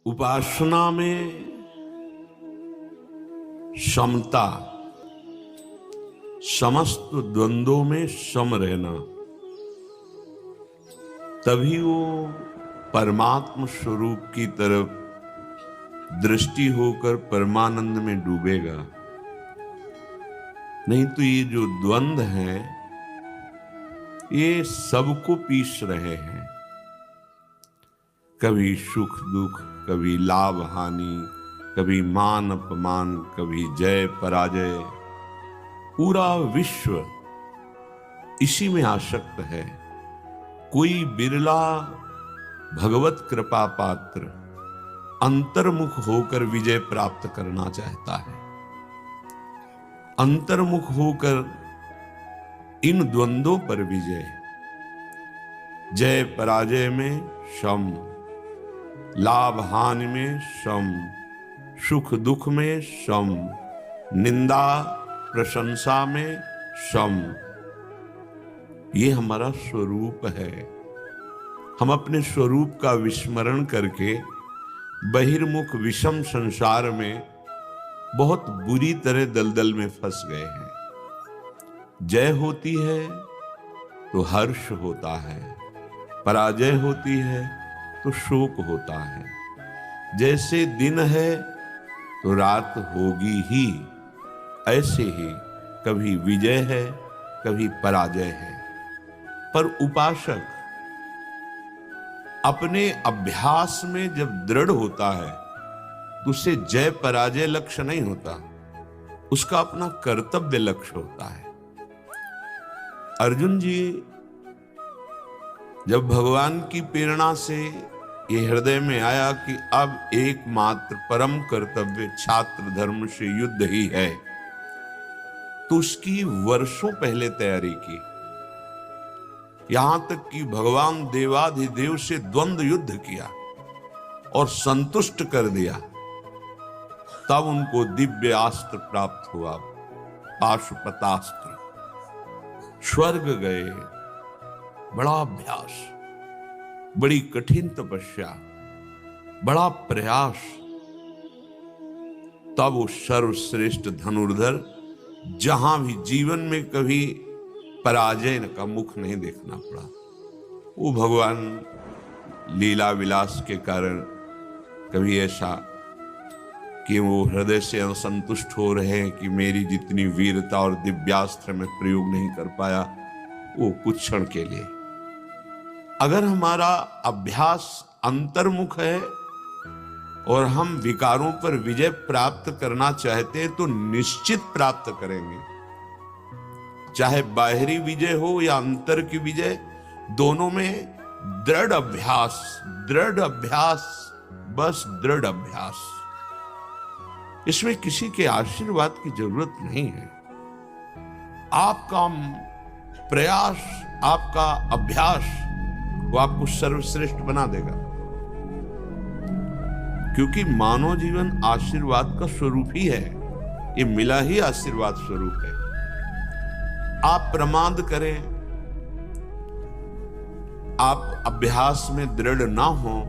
उपासना में समता, समस्त द्वंद्वों में सम रहना, तभी वो परमात्म स्वरूप की तरफ दृष्टि होकर परमानंद में डूबेगा। नहीं तो ये जो द्वंद्व हैं ये सबको पीस रहे हैं। कभी सुख दुख, कभी लाभ हानि, कभी मान अपमान, कभी जय पराजय। पूरा विश्व इसी में आसक्त है। कोई बिरला भगवत कृपा पात्र अंतर्मुख होकर विजय प्राप्त करना चाहता है। अंतर्मुख होकर इन द्वंद्वों पर विजय, जय पराजय में सम, लाभ हानि में सम, सुख दुख में सम, निंदा प्रशंसा में सम। ये हमारा स्वरूप है। हम अपने स्वरूप का विस्मरण करके बहिर्मुख विषम संसार में बहुत बुरी तरह दलदल में फंस गए हैं। जय होती है तो हर्ष होता है, पराजय होती है तो शोक होता है। जैसे दिन है तो रात होगी ही, ऐसे ही कभी विजय है कभी पराजय है। पर उपासक अपने अभ्यास में जब दृढ़ होता है तो उसे जय पराजय लक्ष्य नहीं होता, उसका अपना कर्तव्य लक्ष्य होता है। अर्जुन जी जब भगवान की प्रेरणा से ये हृदय में आया कि अब एकमात्र परम कर्तव्य छात्र धर्म से युद्ध ही है, तो उसकी वर्षों पहले तैयारी की। यहां तक कि भगवान देवाधिदेव से द्वंद्व युद्ध किया और संतुष्ट कर दिया। तब उनको दिव्य अस्त्र प्राप्त हुआ, पाशुपतास्त्र। स्वर्ग गए, बड़ा अभ्यास, बड़ी कठिन तपस्या, बड़ा प्रयास, तब वो सर्वश्रेष्ठ धनुर्धर, जहां भी जीवन में कभी पराजय का मुख नहीं देखना पड़ा। वो भगवान लीला विलास के कारण कभी ऐसा कि वो हृदय से असंतुष्ट हो रहे हैं कि मेरी जितनी वीरता और दिव्यास्त्र में प्रयोग नहीं कर पाया, वो कुछ क्षण के लिए। अगर हमारा अभ्यास अंतर्मुख है और हम विकारों पर विजय प्राप्त करना चाहते हैं तो निश्चित प्राप्त करेंगे। चाहे बाहरी विजय हो या अंतर की विजय, दोनों में दृढ़ अभ्यास, दृढ़ अभ्यास, बस दृढ़ अभ्यास। इसमें किसी के आशीर्वाद की जरूरत नहीं है। आपका प्रयास, आपका अभ्यास वो आपको सर्वश्रेष्ठ बना देगा। क्योंकि मानव जीवन आशीर्वाद का स्वरूप ही है। ये मिला ही आशीर्वाद स्वरूप है। आप प्रमाद करें, आप अभ्यास में दृढ़ ना हो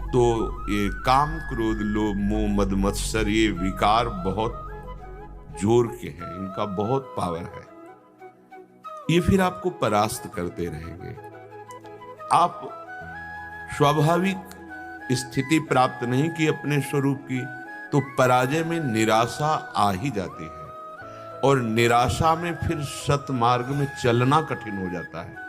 तो ये काम क्रोध लोभ मोह मद मत्सर, ये विकार बहुत जोर के हैं, इनका बहुत पावर है। ये फिर आपको परास्त करते रहेंगे। आप स्वाभाविक स्थिति प्राप्त नहीं की अपने स्वरूप की, तो पराजय में निराशा आ ही जाती है और निराशा में फिर सत मार्ग में चलना कठिन हो जाता है।